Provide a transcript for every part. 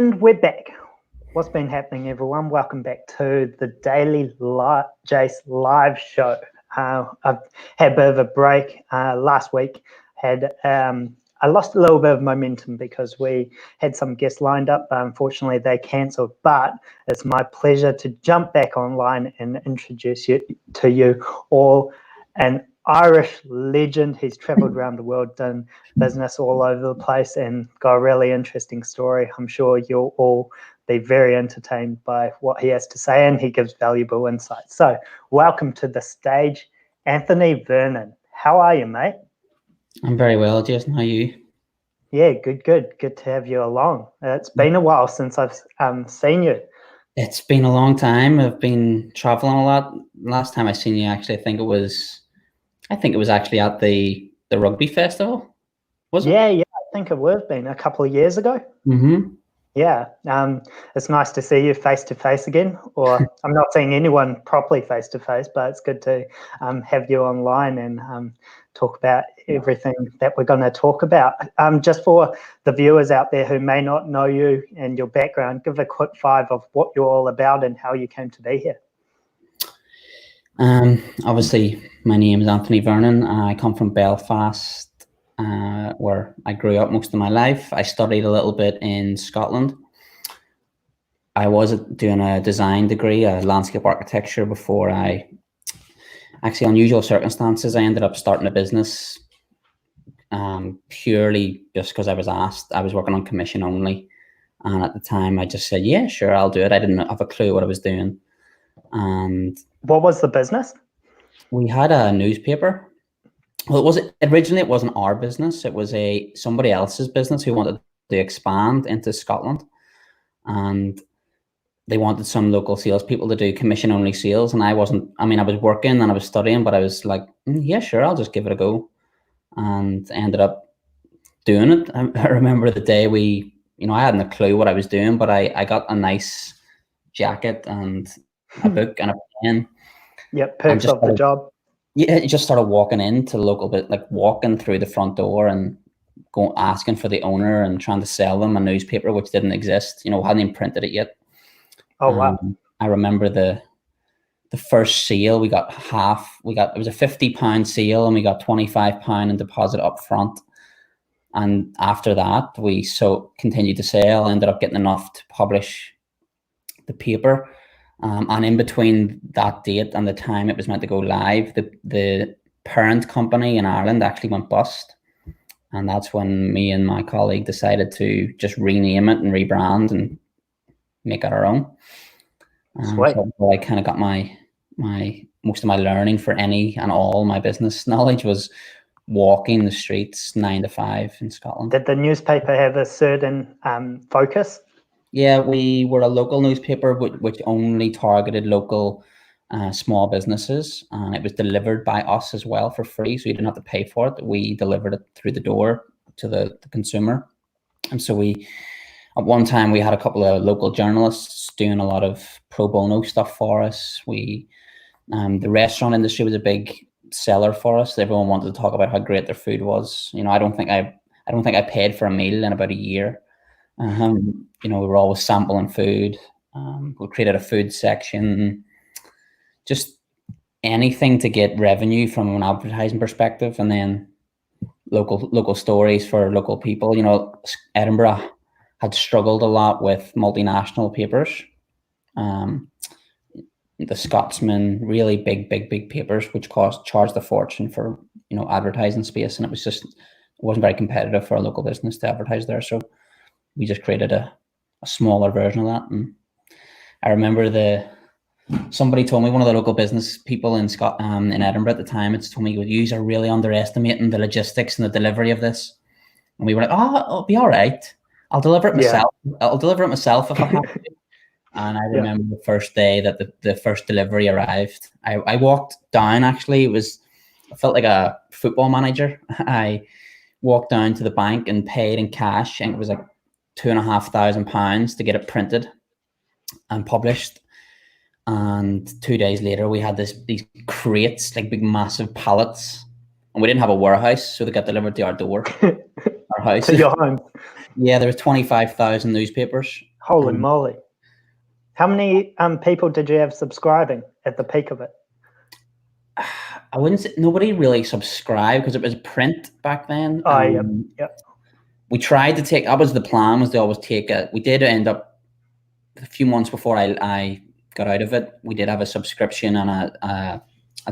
And we're back. What's been happening, everyone? Welcome back to the daily Jase live show. I've had a bit of a break last week. I lost a little bit of momentum because we had some guests lined up, but unfortunately they cancelled. But it's my pleasure to jump back online and introduce you to you all an Irish legend. He's travelled around the world, done business all over the place, and got a really interesting story. I'm sure you'll all be very entertained by what he has to say, and he gives valuable insights. So welcome to the stage, Anthony Vernon. How are you, mate? I'm very well, Jason. How are you? Yeah, good. Good to have you along. It's been a while since I've seen you. It's been a long time. I've been traveling a lot. Last time I seen you, actually, I think it was actually at the rugby festival. Was it? Yeah, I think it would have been a couple of years ago. Mm-hmm. Yeah, it's nice to see you face to face again. Or I'm not seeing anyone properly face to face, but it's good to have you online and talk about everything that we're going to talk about. Just for the viewers out there who may not know you and your background, give a quick five of what you're all about and how you came to be here. Obviously, my name is Anthony Vernon. I come from Belfast, where I grew up most of my life. I studied a little bit in Scotland. I was doing a design degree, a landscape architecture, before actually, unusual circumstances, I ended up starting a business purely just because I was asked. I was working on commission only. And at the time, I just said, yeah, sure, I'll do it. I didn't have a clue what I was doing. And what was the business? We had a newspaper. Well, originally it wasn't our business. It was somebody else's business who wanted to expand into Scotland, and they wanted some local salespeople to do commission only sales. And I was working and I was studying, but I was like, yeah, sure, I'll just give it a go, and ended up doing it. I remember the day I hadn't a clue what I was doing, but I got a nice jacket and a book and a pen. Yep, perks of the job. Yeah, you just started walking into the local bit, like walking through the front door and going asking for the owner and trying to sell them a newspaper which didn't exist. Hadn't even printed it yet. Oh wow! I remember the first sale. We got half. It was a £50 sale, and we got £25 in deposit up front. And after that, we continued to sell. Ended up getting enough to publish the paper. And in between that date and the time it was meant to go live, the parent company in Ireland actually went bust. And that's when me and my colleague decided to just rename it and rebrand and make it our own. So I kind of got my most of my learning for any and all my business knowledge was walking the streets 9 to 5 in Scotland. Did the newspaper have a certain focus? Yeah, we were a local newspaper which only targeted local small businesses, and it was delivered by us as well for free, so you didn't have to pay for it. We delivered it through the door to the consumer. And so at one time we had a couple of local journalists doing a lot of pro bono stuff for us. The restaurant industry was a big seller for us. Everyone wanted to talk about how great their food was. I don't think I paid for a meal in about a year. We were always sampling food. We created a food section, just anything to get revenue from an advertising perspective, and then local stories for local people. Edinburgh had struggled a lot with multinational papers. The Scotsman, really big papers, which charged a fortune for advertising space, and it wasn't very competitive for a local business to advertise there. So we just created a smaller version of that. And I remember somebody told me, one of the local business people in Edinburgh at the time, it's told me, you are really underestimating the logistics and the delivery of this. And we were like, it'll be all right. I'll deliver it myself. Yeah. I'll deliver it myself if I have to. And I remember the first day that the first delivery arrived, I walked down, actually, I felt like a football manager. I walked down to the bank and paid in cash, and it was like £2,500 to get it printed and published. And 2 days later, we had these crates, like big massive pallets, and we didn't have a warehouse, so they got delivered to our door, our house. To your home. Yeah, there was 25,000 newspapers. Holy moly. How many people did you have subscribing at the peak of it? I wouldn't say nobody really subscribed because it was print back then. Oh, yep. We tried to take, that was the plan, was to always take it. We did end up a few months before I got out of it. We did have a subscription and a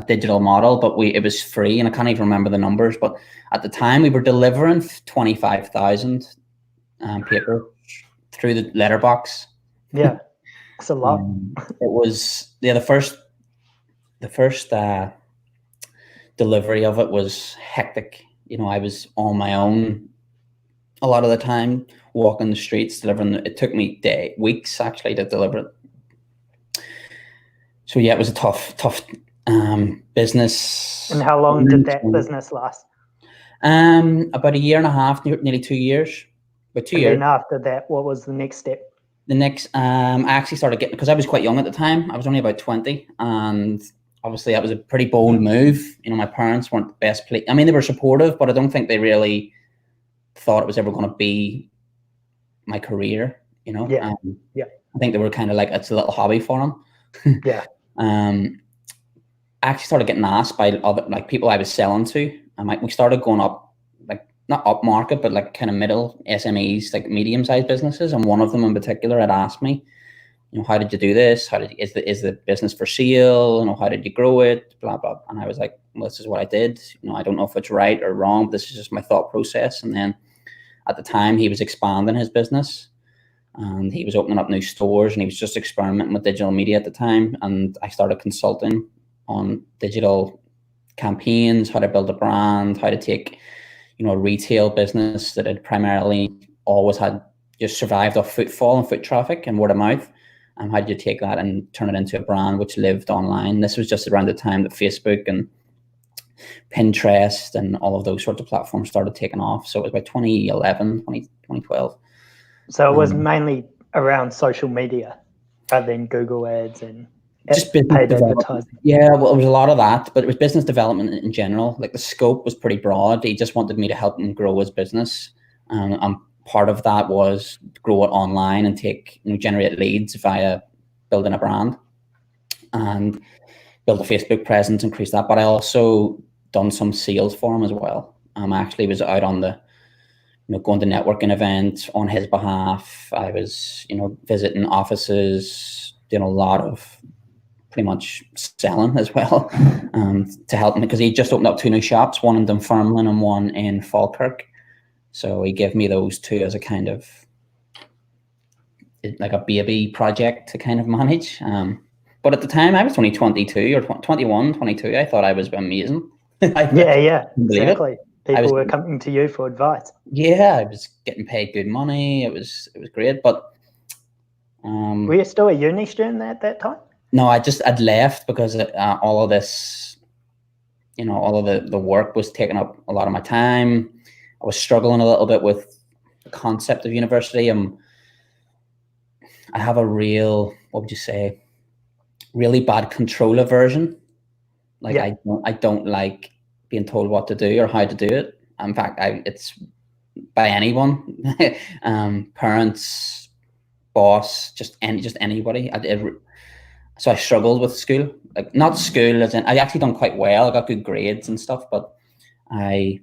digital model, but it was free, and I can't even remember the numbers. But at the time, we were delivering 25,000 papers through the letterbox. Yeah, it's a lot. It was the first delivery of it was hectic. I was on my own a lot of the time, walking the streets, delivering. It took me weeks actually to deliver it. So yeah, it was a tough business. And how long did that business last? About a year and a half, nearly 2 years. About 2 years. And then after that, what was the next step? The next, I actually started getting, because I was quite young at the time. I was only about 20, and obviously that was a pretty bold move. My parents weren't the best place. I mean, they were supportive, but I don't think they really thought it was ever going to be my career. Yeah. I think they were kind of like, it's a little hobby for them. Yeah. I actually started getting asked by other people I was selling to, and we started going up, not up market, but kind of middle SMEs, medium-sized businesses. And one of them in particular had asked me, how did you do this? Is the business for sale? How did you grow it? Blah, blah. And I was like, well, this is what I did. I don't know if it's right or wrong, but this is just my thought process. And then at the time he was expanding his business, and he was opening up new stores, and he was just experimenting with digital media at the time. And I started consulting on digital campaigns, how to build a brand, how to take, a retail business that had primarily always had just survived off footfall and foot traffic and word of mouth. And how did you take that and turn it into a brand which lived online? This was just around the time that Facebook and Pinterest and all of those sorts of platforms started taking off. So it was about 2012. So it was mainly around social media rather than Google ads and just paid advertising. Yeah, well, it was a lot of that, but it was business development in general. The scope was pretty broad. He just wanted me to help him grow his business. And part of that was grow it online and generate leads via building a brand and build a Facebook presence, increase that. But I also done some sales for him as well. I actually was out on going to networking events on his behalf. I was, visiting offices, doing a lot of pretty much selling as well, to help him, because he just opened up 2 new shops, one in Dunfermline and one in Falkirk. So he gave me those 2 as a kind of like a baby project to kind of manage. But at the time I was only 22 or 21, 22. I thought I was amazing. Yeah, exactly. People were coming to you for advice. Yeah, I was getting paid good money. It was great. But were you still a uni student at that time? No, I'd left because all of this, all of the work was taking up a lot of my time. I was struggling a little bit with the concept of university. I have a real, what would you say, really bad control aversion. I don't like being told what to do or how to do it. In fact, it's by anyone, parents, boss, just anybody. So I struggled with school, not school as in, I actually done quite well. I got good grades and stuff, but I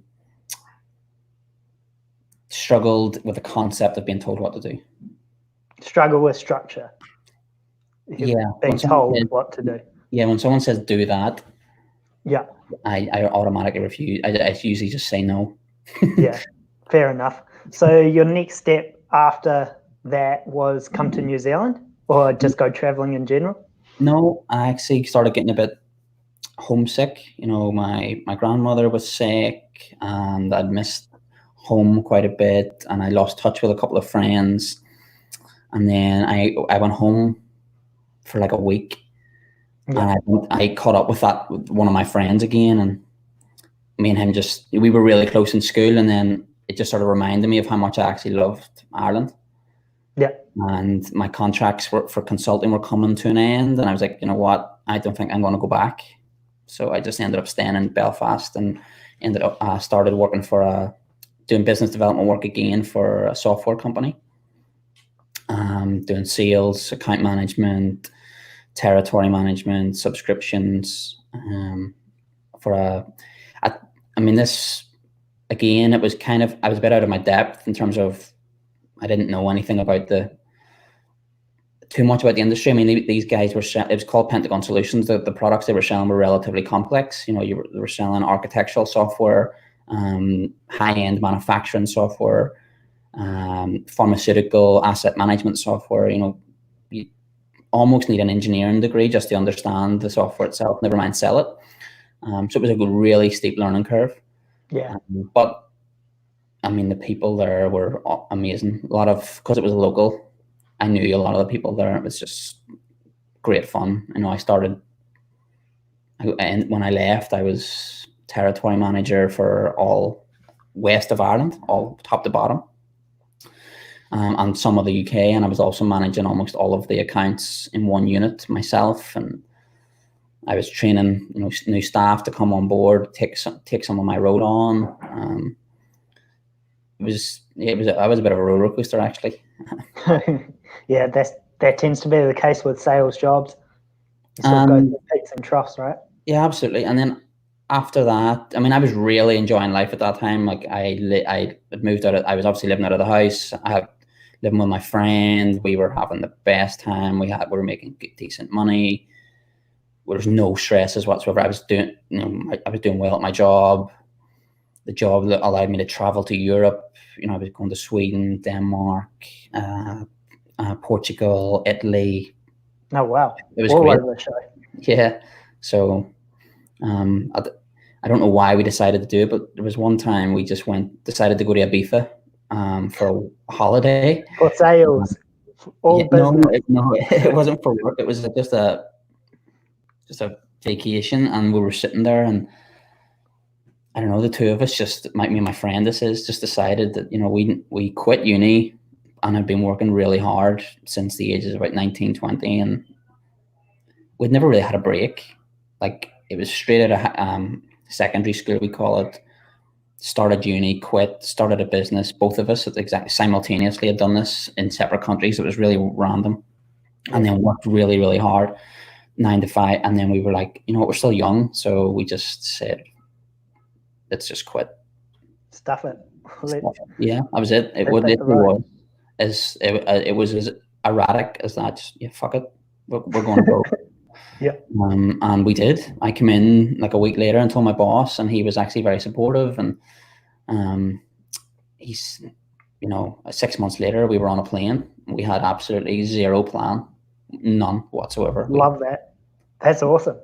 struggled with the concept of being told what to do. Struggle with structure. Being told what to do. Yeah, when someone says do that, yeah, I automatically refuse. I usually just say no. Yeah, fair enough. So your next step after that was come to New Zealand, or just go traveling in general? No, I actually started getting a bit homesick. My grandmother was sick, and I'd missed home quite a bit, and I lost touch with a couple of friends. And then I went home for like a week, and I caught up with one of my friends again, and me and him we were really close in school, and then it just sort of reminded me of how much I actually loved Ireland. Yeah. And my contracts for consulting were coming to an end, and I was like, you know what, I don't think I'm going to go back. So I just ended up staying in Belfast and started working for doing business development work again for a software company. doing sales, account management, territory management, subscriptions. This again, it was kind of, I was a bit out of my depth in terms of I didn't know anything about too much about the industry. I mean, these guys were it was called Pentagon Solutions. The products they were selling were relatively complex. You know, they were selling architectural software, high-end manufacturing software, pharmaceutical asset management software. You know, you almost need an engineering degree just to understand the software itself, never mind sell it. So it was a really steep learning curve. Yeah. But I mean, the people there were amazing. Because it was local, I knew a lot of the people there. It was just great fun. You know, and when I left, I was territory manager for all west of Ireland, all top to bottom, and some of the UK. And I was also managing almost all of the accounts in one unit myself. And I was training, you know, new staff to come on board, take some of my road on. I was a bit of a roller coaster, actually. Yeah, that tends to be the case with sales jobs. You sort of go through peaks and troughs, right? Yeah, absolutely. And then after that, I mean, I was really enjoying life at that time. Like I had moved out. I was obviously living out of the house. I had living with my friend. We were having the best time. We were making decent money. There was no stresses whatsoever. I was doing well at my job. The job that allowed me to travel to Europe. You know, I was going to Sweden, Denmark, Portugal, Italy. Oh wow! It was great. Yeah. So, I don't know why we decided to do it, but there was one time we just decided to go to Ibiza, for a holiday. For sales. No, it wasn't for work. It was just a vacation, and we were sitting there, and I don't know, the two of us, me and my friend, just decided that, you know, we quit uni and had been working really hard since the ages of about 19, 20, and we'd never really had a break. Like, it was straight out of secondary school, we call it. Started uni, quit, started a business. Both of us simultaneously had done this in separate countries. It was really random. And then worked really, really hard, 9 to 5. And then we were like, you know what, we're still young. So we just said, let's just quit. Stuff it. Yeah, that was it. It was as erratic as that. Just, yeah, fuck it. We're going to go. Yeah. And we did. I came in like a week later and told my boss, and he was actually very supportive. And he's, you know, 6 months later, we were on a plane. We had absolutely zero plan, none whatsoever. Love that. That's awesome.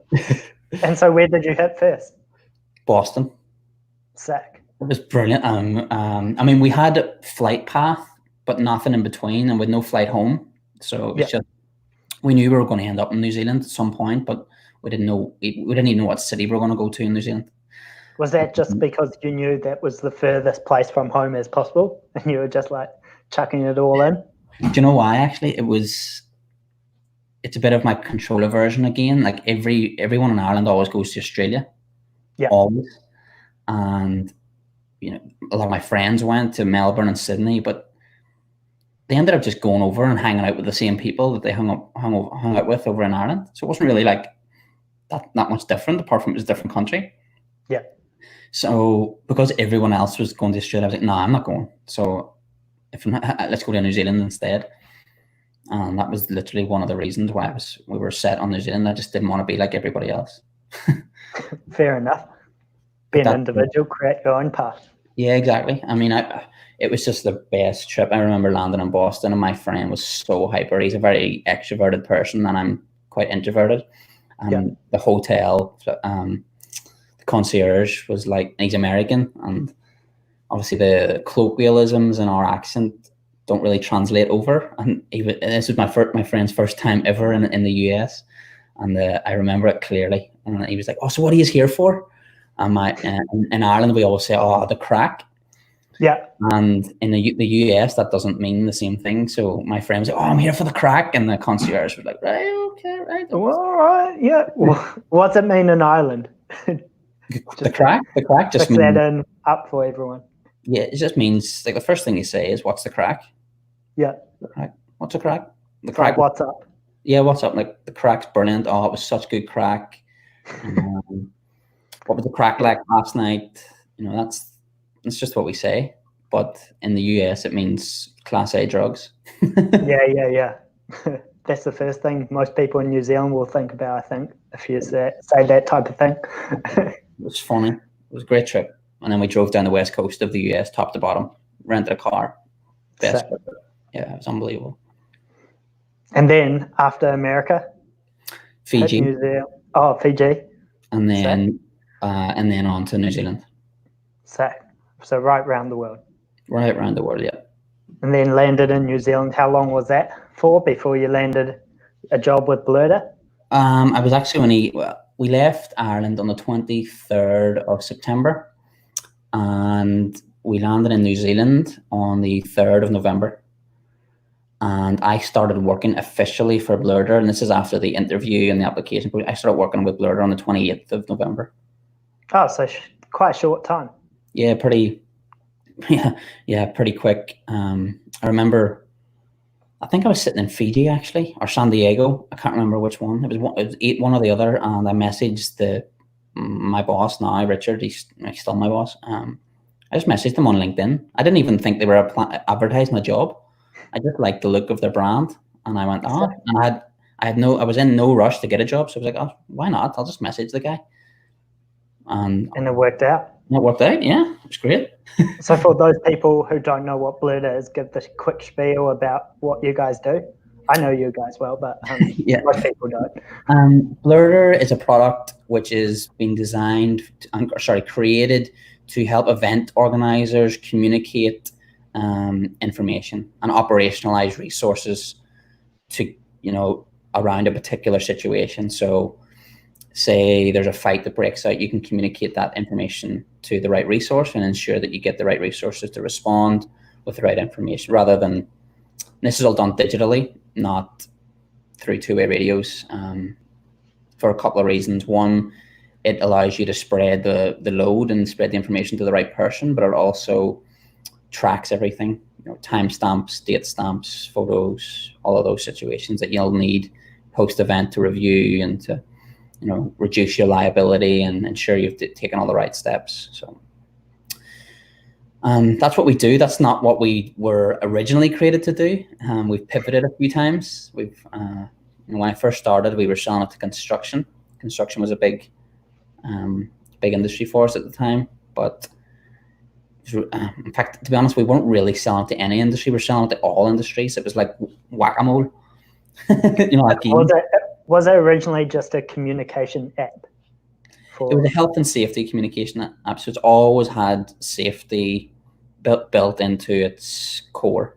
And so, where did you hit first? Boston. Sick. It was brilliant. I mean, we had a flight path, but nothing in between, and with no flight home. So it was just, we knew we were going to end up in New Zealand at some point, but we didn't even know what city we were going to go to in New Zealand. Was that just because you knew that was the furthest place from home as possible, and you were just like chucking it all in? Do you know why? Actually, it's a bit of my controller version again. Like everyone in Ireland always goes to Australia. Yeah. Always. And, you know, a lot of my friends went to Melbourne and Sydney, but they ended up just going over and hanging out with the same people that they hung out with over in Ireland. So it wasn't really like that much different, apart from it was a different country. Yeah. So because everyone else was going to Australia, I was like, no, I'm not going. So let's go to New Zealand instead. And that was literally one of the reasons why we were set on New Zealand. I just didn't want to be like everybody else. Fair enough. Be an individual, create your own path. Yeah, exactly. I mean, it was just the best trip. I remember landing in Boston, and my friend was so hyper. He's a very extroverted person, and I'm quite introverted. The hotel, the concierge was like, he's American, and obviously the colloquialisms and our accent don't really translate over. And this was my friend's first time ever in the US, and I remember it clearly. And he was like, "Oh, so what are you here for?" And in Ireland we always say, "Oh, the crack." Yeah. And in the US that doesn't mean the same thing. So my friend was like, "Oh, I'm here for the crack," and the concierge was like, "Right, okay, right." Well, all right, yeah. What's it mean in Ireland? The crack just means that in up for everyone. Yeah, it just means like the first thing you say is, "What's the crack?" Yeah. The crack. What's a crack? The It's crack. like, what's up? Yeah, what's up? Like the crack's brilliant. Oh, it was such good crack. What was the crack like last night? That's just what we say. But in the US, it means Class A drugs. Yeah. That's the first thing most people in New Zealand will think about, I think, if you say that type of thing. It was funny. It was a great trip. And then we drove down the west coast of the US, top to bottom, rented a car. Best trip. Yeah, it was unbelievable. And then after America, Fiji. New Zealand. Oh, Fiji. And then on to New Zealand. So right around the world. Right around the world, yeah. And then landed in New Zealand. How long was that for before you landed a job with Blerter? I was actually we left Ireland on the 23rd of September, and we landed in New Zealand on the 3rd of November. And I started working officially for Blerter, and this is after the interview and the application. I started working with Blerter on the 28th of November. Oh, so quite a short time. Yeah, pretty quick. I remember, I think I was sitting in Fiji actually, or San Diego. I can't remember which one. It was one or the other, and I messaged my boss now, Richard. He's still my boss. I just messaged him on LinkedIn. I didn't even think they were advertising a job. I just liked the look of their brand, and I went, and I was in no rush to get a job, so I was like, oh, why not? I'll just message the guy, and it worked out. It worked out, yeah. It was great. So for those people who don't know what Blerter is, give the quick spiel about what you guys do. I know you guys well, but most people don't. Blerter is a product which is being created to help event organizers communicate information and operationalize resources to, around a particular situation. So say there's a fight that breaks out, you can communicate that information to the right resource and ensure that you get the right resources to respond with the right information, rather than, this is all done digitally, not through two-way radios, for a couple of reasons. One, it allows you to spread the load and spread the information to the right person, but it also tracks everything, timestamps, date stamps, photos, all of those situations that you'll need post-event to review and to reduce your liability and ensure you've taken all the right steps. So that's what we do. That's not what we were originally created to do. We've pivoted a few times. When I first started, we were selling it to construction. Construction was a big industry for us at the time. But in fact, to be honest, we weren't really selling it to any industry. We were selling it to all industries. It was like whack-a-mole. Was it originally just a communication app? It was a health and safety communication app, so it's always had safety built into its core.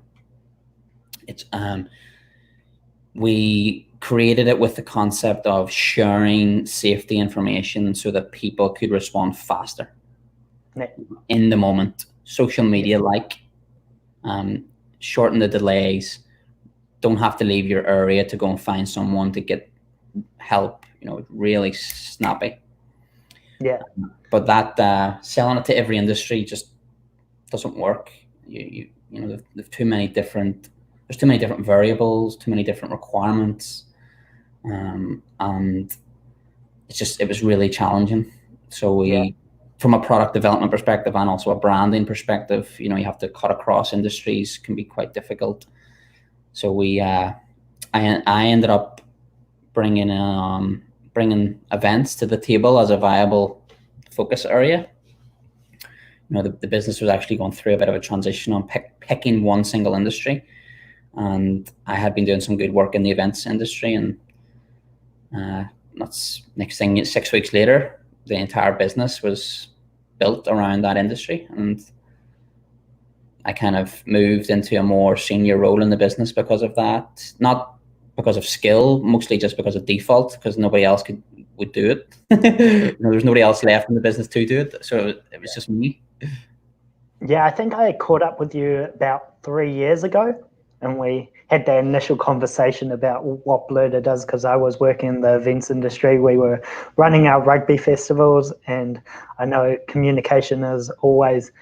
We created it with the concept of sharing safety information so that people could respond faster in the moment. Social media, shorten the delays. Don't have to leave your area to go and find someone to get help. Really snappy. Yeah. But that selling it to every industry just doesn't work. There's too many different variables, too many different requirements, and it was really challenging. So from a product development perspective and also a branding perspective, you have to cut across industries, can be quite difficult. So I ended up bringing events to the table as a viable focus area. The business was actually going through a bit of a transition on picking one single industry, and I had been doing some good work in the events industry, and that's next thing. 6 weeks later, the entire business was built around that industry, and I kind of moved into a more senior role in the business because of that. Not because of skill, mostly just because of default, because nobody else would do it. There's nobody else left in the business to do it, so it was just me. Yeah, I think I caught up with you about 3 years ago, and we had that initial conversation about what Blerter does, because I was working in the events industry. We were running our rugby festivals, and I know communication is always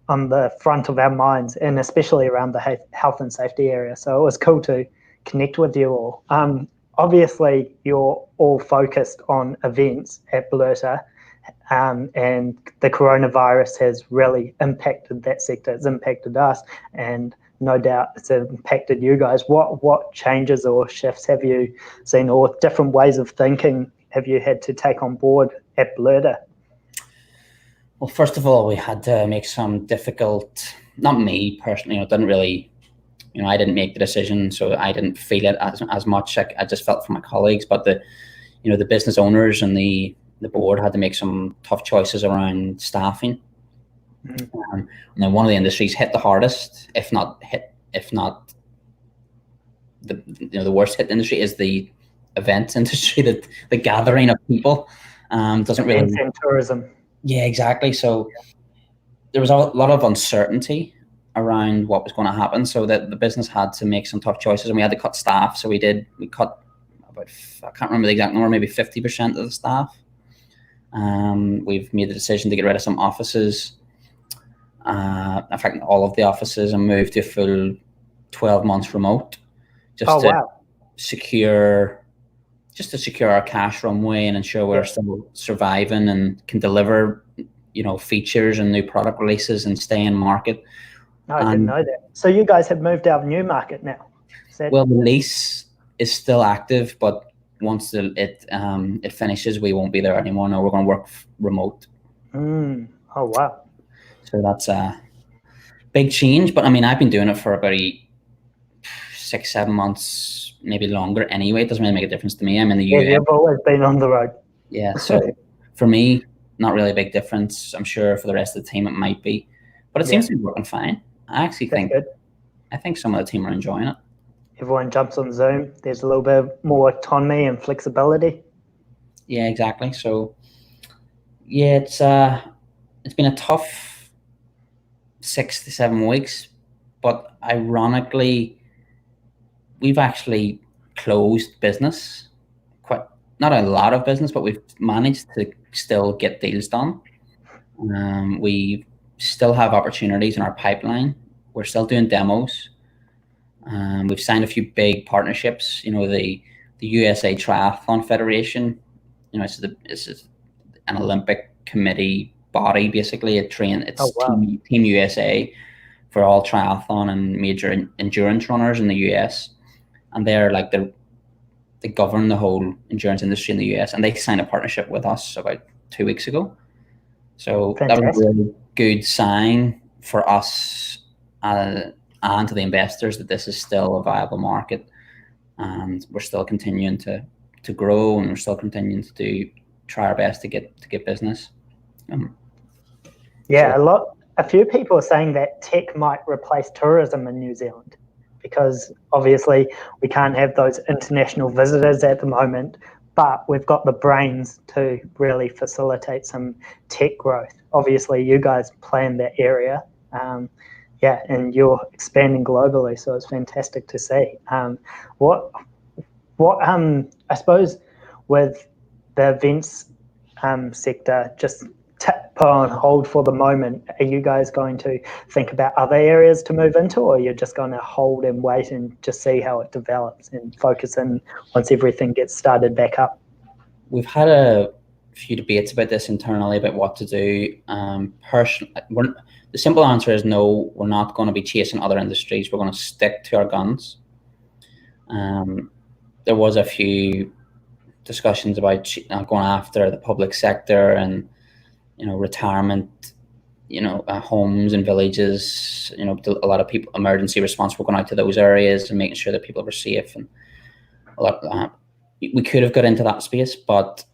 on the front of our minds, and especially around the health and safety area. So it was cool to connect with you all. Obviously, you're all focused on events at Blerter, and the coronavirus has really impacted that sector. It's impacted us, and no doubt it's impacted you guys. What changes or shifts have you seen, or different ways of thinking have you had to take on board at Blerter? Well, first of all, we had to make some difficult, not me personally, it didn't really, I didn't make the decision, so I didn't feel it as much. I just felt for my colleagues, but the business owners and the board had to make some tough choices around staffing. Mm-hmm. And then one of the industries hit the hardest, if not the worst hit industry, is the events industry, the gathering of people. Doesn't really. Events and tourism. Yeah, exactly. So there was a lot of uncertainty around what was going to happen, so that the business had to make some tough choices, and we had to cut staff. So we cut about, I can't remember the exact number, maybe 50% of the staff. We've made the decision to get rid of some offices. In fact, all of the offices, and moved to a full 12 months remote, just to secure our cash runway and ensure we're still surviving and can deliver, features and new product releases and stay in market. No, I didn't know that. So you guys have moved out of Newmarket now? Well, the lease is still active, but once it finishes, we won't be there anymore. No, we're going to work remote. Oh, wow. So that's a big change. But I mean, I've been doing it for about 6-7 months, maybe longer anyway. It doesn't really make a difference to me. I'm in the US. You've always been on the road. Yeah, so for me, not really a big difference. I'm sure for the rest of the team it might be. But it seems to be working fine. I actually think some of the team are enjoying it. Everyone jumps on Zoom. There's a little bit more autonomy and flexibility. Yeah, exactly. So yeah, it's been a tough 6 to 7 weeks, but ironically, we've actually closed business, not a lot of business, but we've managed to still get deals done. We still have opportunities in our pipeline. We're still doing demos. We've signed a few big partnerships. The USA Triathlon Federation. It's an Olympic committee body, basically. It's Team USA for all triathlon and major endurance runners in the US, and they're like they govern the whole endurance industry in the US, and they signed a partnership with us about 2 weeks ago. So Fantastic. That was a really good sign for us and to the investors that this is still a viable market, and we're still continuing to grow, and we're still continuing to try our best to get business. A few people are saying that tech might replace tourism in New Zealand, because obviously we can't have those international visitors at the moment, but we've got the brains to really facilitate some tech growth. Obviously, you guys play in that area, and you're expanding globally, so it's fantastic to see. I suppose with the events sector just put on hold for the moment, are you guys going to think about other areas to move into, or you're just going to hold and wait and just see how it develops and focus in once everything gets started back up? We've had a few debates about this internally about what to do. Personally, the simple answer is no, we're not going to be chasing other industries. We're going to stick to our guns. There was a few discussions about going after the public sector and retirement, homes and villages. A lot of people, emergency response, were going out to those areas and making sure that people were safe. And we could have got into that space, but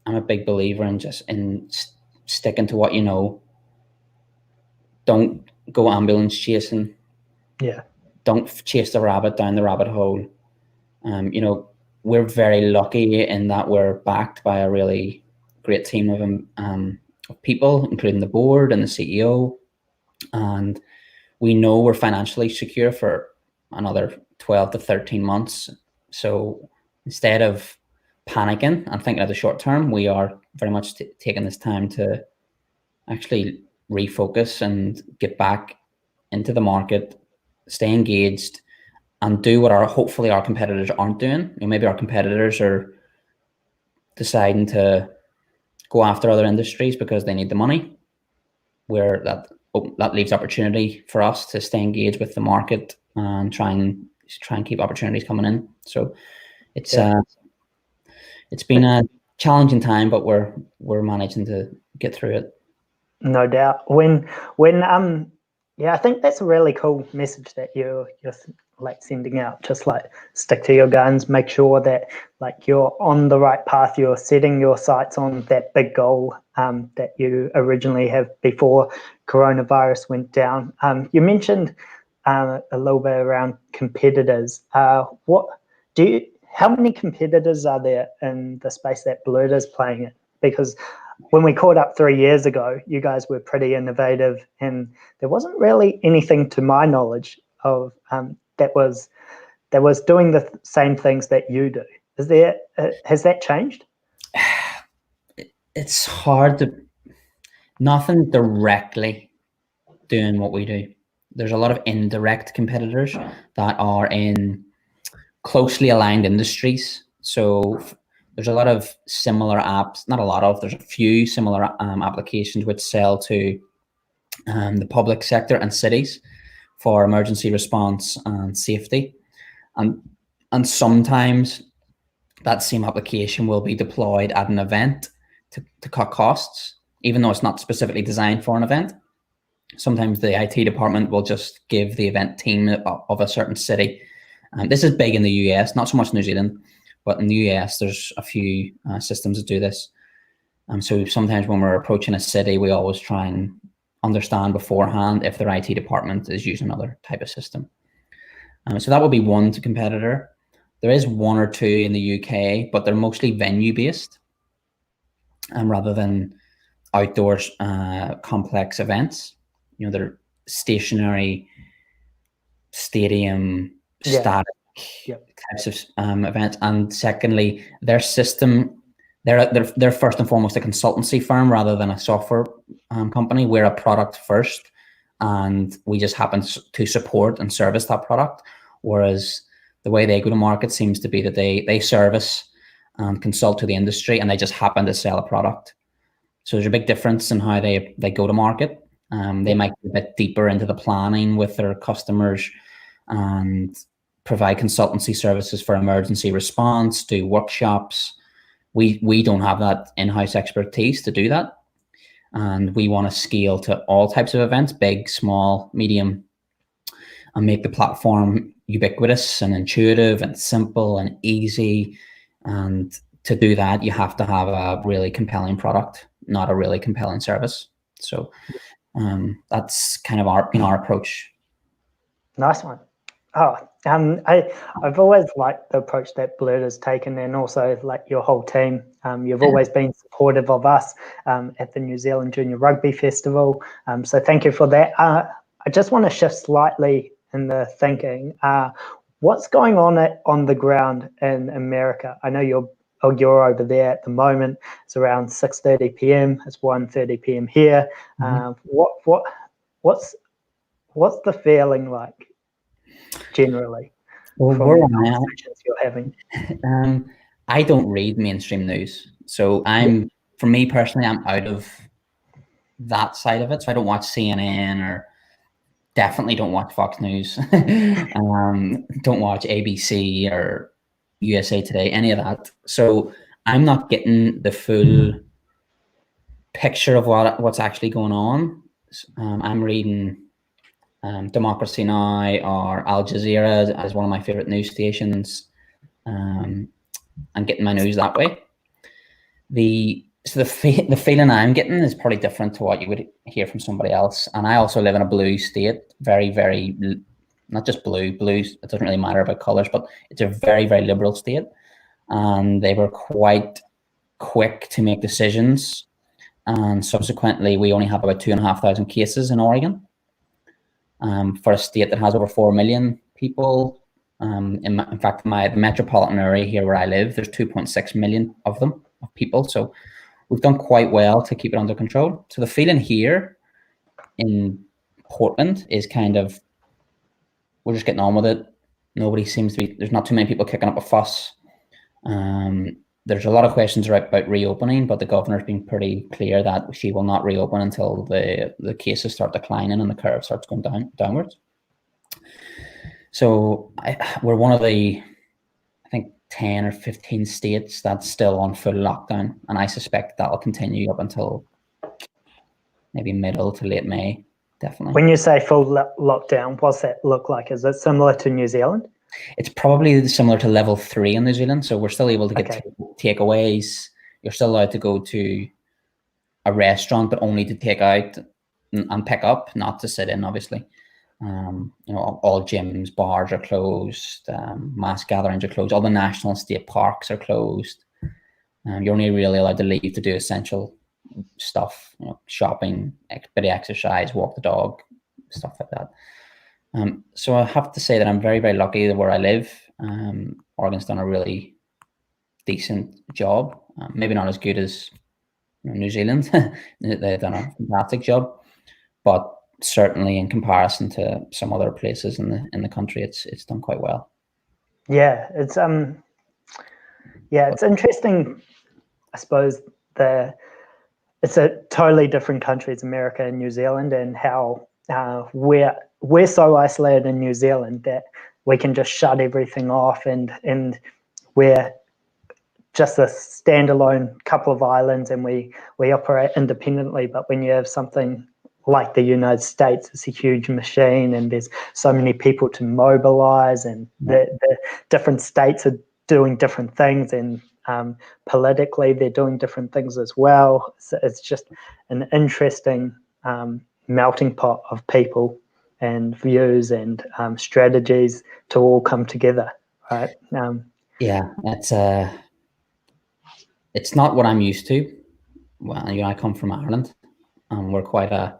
I'm a big believer in sticking to what you know. Don't go ambulance chasing. Yeah. Don't chase the rabbit down the rabbit hole. We're very lucky in that we're backed by a really great team of people, including the board and the CEO. And we know we're financially secure for another 12 to 13 months. So instead of panicking and thinking of the short term, we are very much taking this time to actually refocus and get back into the market, stay engaged, and do what hopefully our competitors aren't doing. Maybe our competitors are deciding to go after other industries because they need the money, where that leaves opportunity for us to stay engaged with the market and try and keep opportunities coming in. So it's been a challenging time, but we're managing to get through it. No doubt. I think that's a really cool message that you're like sending out. Just like stick to your guns, make sure that like you're on the right path, you're setting your sights on that big goal that you originally have before coronavirus went down. You mentioned a little bit around competitors. How many competitors are there in the space that Blerter is playing in? Because when we caught up 3 years ago, you guys were pretty innovative, and there wasn't really anything, to my knowledge, of that was doing the same things that you do. Has that changed? It's hard to. Nothing directly doing what we do. There's a lot of indirect competitors that are in closely aligned industries. So there's a lot of similar apps, there's a few similar applications which sell to the public sector and cities for emergency response and safety. And sometimes that same application will be deployed at an event to cut costs, even though it's not specifically designed for an event. Sometimes the IT department will just give the event team of a certain city. This is big in the US, not so much New Zealand, but in the US, there's a few systems that do this. So sometimes when we're approaching a city, we always try and understand beforehand if their IT department is using another type of system. So that would be one competitor. There is one or two in the UK, but they're mostly venue-based rather than outdoor complex events. They're stationary, stadium, static types of events. And secondly, their system, they're first and foremost a consultancy firm rather than a software company. We're a product first, and we just happen to support and service that product. Whereas the way they go to market seems to be that they service and consult to the industry, and they just happen to sell a product. So there's a big difference in how they go to market. They might be a bit deeper into the planning with their customers and provide consultancy services for emergency response, do workshops. We don't have that in-house expertise to do that. And we want to scale to all types of events, big, small, medium, and make the platform ubiquitous and intuitive and simple and easy. And to do that, you have to have a really compelling product, not a really compelling service. So that's kind of our approach. Nice one. I've always liked the approach that Blerter's taken, and also like your whole team. You've always been supportive of us at the New Zealand Junior Rugby Festival. So thank you for that. I just want to shift slightly in the thinking. What's going on the ground in America? I know you're over there at the moment. It's around 6:30 p.m. It's 1:30 p.m. here. What's the feeling like generally? Well, from the conversations you're having? I don't read mainstream news, so for me personally, I'm out of that side of it. So I don't watch CNN, or definitely don't watch Fox News. Don't watch ABC or USA Today, any of that. So I'm not getting the full picture of what's actually going on. I'm reading Democracy Now! Or Al Jazeera as one of my favorite news stations, and getting my news that way. The feeling I'm getting is probably different to what you would hear from somebody else. And I also live in a blue state, very, very, not just blues, it doesn't really matter about colors, but it's a very, very liberal state. And they were quite quick to make decisions. And subsequently, we only have about 2,500 cases in Oregon. For a state that has over 4 million people. In fact, the metropolitan area here where I live, there's 2.6 million of people. So we've done quite well to keep it under control. So the feeling here in Portland is kind of, we're just getting on with it. Nobody seems to be, there's not too many people kicking up a fuss. There's a lot of questions about reopening, but the governor's been pretty clear that she will not reopen until the cases start declining and the curve starts going downwards. So we're one of the, I think, 10 or 15 states that's still on full lockdown, and I suspect that'll continue up until maybe middle to late May, definitely. When you say full lockdown, what's that look like? Is it similar to New Zealand? It's probably similar to level 3 in New Zealand. So we're still able to get takeaways. You're still allowed to go to a restaurant, but only to take out and pick up, not to sit in, obviously. All gyms, bars are closed, mass gatherings are closed, all the national and state parks are closed. You're only really allowed to leave to do essential stuff, shopping, bit of exercise, walk the dog, stuff like that. So I have to say that I'm very, very lucky that where I live, Oregon's done a really decent job. Maybe not as good as New Zealand. They've done a fantastic job, but certainly in comparison to some other places in the country, it's done quite well. Yeah, it's interesting. I suppose it's a totally different countries, America and New Zealand, and how we're so isolated in New Zealand that we can just shut everything off, and we're just a standalone couple of islands, and we operate independently. But when you have something like the United States, it's a huge machine, and there's so many people to mobilize, and the different states are doing different things, and politically they're doing different things as well. So it's just an interesting melting pot of people and views and strategies to all come together, right? It's not what I'm used to. Well, I come from Ireland, and we're quite a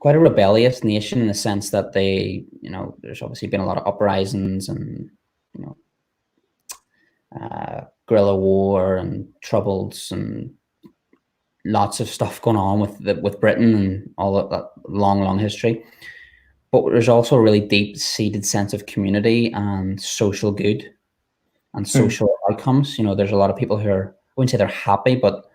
rebellious nation in the sense that there's obviously been a lot of uprisings and guerrilla war and troubles and lots of stuff going on with Britain and all of that long history. But there's also a really deep-seated sense of community and social good and social outcomes. There's a lot of people who are, I wouldn't say they're happy, but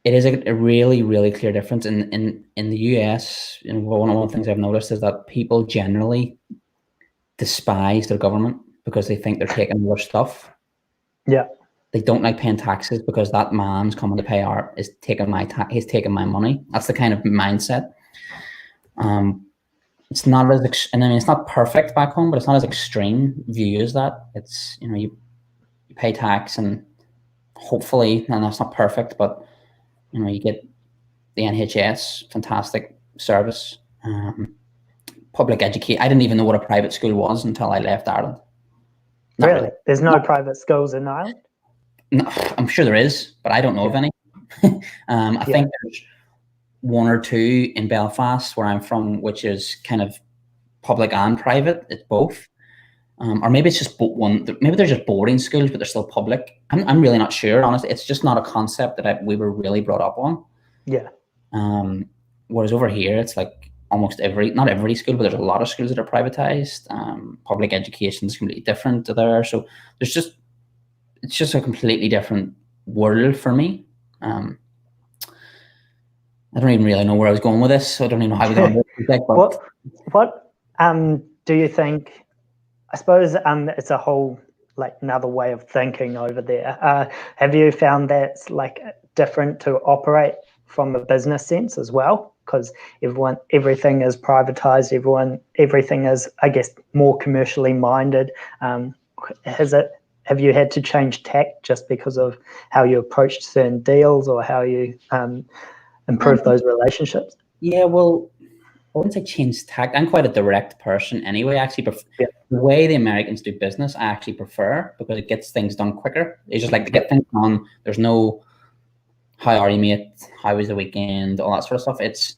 it is a really, really clear difference. In the US, one of the things I've noticed is that people generally despise their government because they think they're taking their stuff. Yeah. They don't like paying taxes because that man's coming to pay he's taking my money. That's the kind of mindset. It's not it's not perfect back home, but it's not as extreme view as that. It's, you pay tax, and hopefully, and that's not perfect, but you get the NHS, fantastic service, public education. I didn't even know what a private school was until I left Ireland. Really? There's no private schools in Ireland? No, I'm sure there is, but I don't know of any. I think there's one or two in Belfast, where I'm from, which is kind of public and private. It's both. Or maybe it's just one. Maybe they're just boarding schools, but they're still public. I'm really not sure, honestly. It's just not a concept that we were really brought up on. Yeah. Whereas over here, it's like almost not every school, but there's a lot of schools that are privatized. Public education is completely different to there. So it's just a completely different world for me. I don't even really know where I was going with this. So I don't even know how I was going with this. What do you think? I suppose it's a whole another way of thinking over there. Have you found that's different to operate from a business sense as well? Because everything is privatized. Everything is, I guess, more commercially minded. Have you had to change tack just because of how you approached certain deals, or how you improve those relationships? Yeah, well, I wouldn't say change tack. I'm quite a direct person anyway. I actually prefer the way the Americans do business. I actually prefer, because it gets things done quicker. They just like to get things done. There's no, how are you, mate? How was the weekend? All that sort of stuff. It's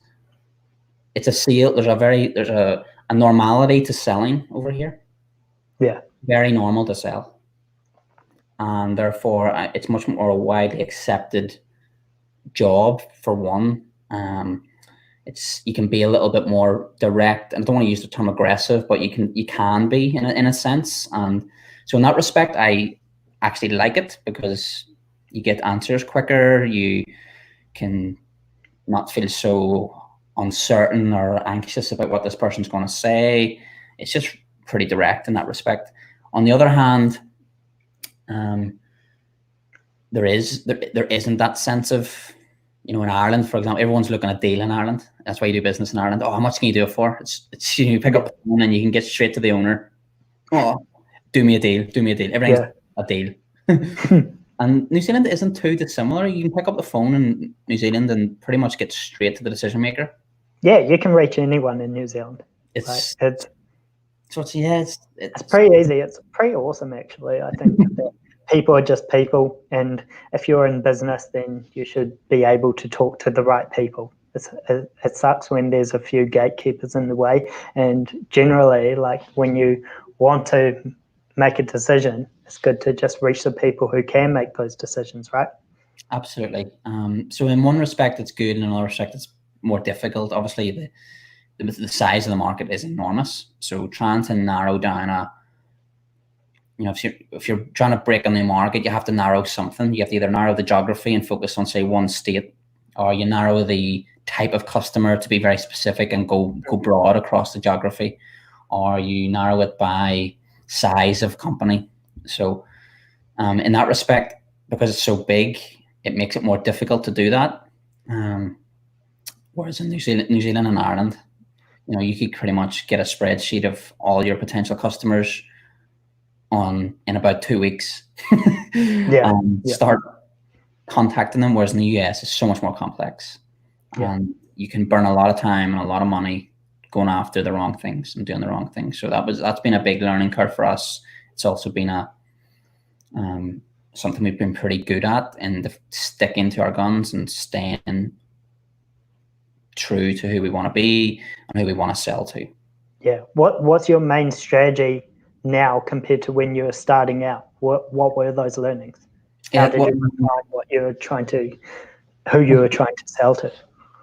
a sale. There's a normality to selling over here. Yeah. Very normal to sell. And therefore, it's much more widely accepted job for one. You can be a little bit more direct, and I don't want to use the term aggressive, but you can be in a sense. And so in that respect, I actually like it because you get answers quicker. You can not feel so uncertain or anxious about what this person's going to say. It's just pretty direct in that respect. On the other hand, there isn't that sense of, in Ireland, for example, everyone's looking at deal in Ireland. That's why you do business in Ireland. Oh, how much can you do it for? It's you pick up the phone and you can get straight to the owner. Oh, do me a deal. Everything's a deal. And New Zealand isn't too dissimilar. You can pick up the phone in New Zealand and pretty much get straight to the decision maker. Yeah, you can reach anyone in New Zealand. It's pretty easy. It's pretty awesome, actually. I think that people are just people, and if you're in business, then you should be able to talk to the right people. It sucks when there's a few gatekeepers in the way, and generally, like when you want to make a decision, it's good to just reach the people who can make those decisions, right? Absolutely. So in one respect, it's good, and in another respect, it's more difficult. Obviously, the size of the market is enormous. So trying to narrow down if you're trying to break a new market, you have to narrow something. You have to either narrow the geography and focus on, say, one state, or you narrow the type of customer to be very specific and go broad across the geography, or you narrow it by size of company. So in that respect, because it's so big, it makes it more difficult to do that. Whereas in New Zealand and Ireland, you could pretty much get a spreadsheet of all your potential customers in about 2 weeks. Start contacting them, whereas in the US it's so much more complex. And you can burn a lot of time and a lot of money going after the wrong things and doing the wrong things. So that's been a big learning curve for us. It's also been something we've been pretty good at, and sticking to our guns and staying true to who we want to be and who we want to sell to. Yeah. What's your main strategy now compared to when you were starting out? What were those learnings? How did you define who you were trying to sell to?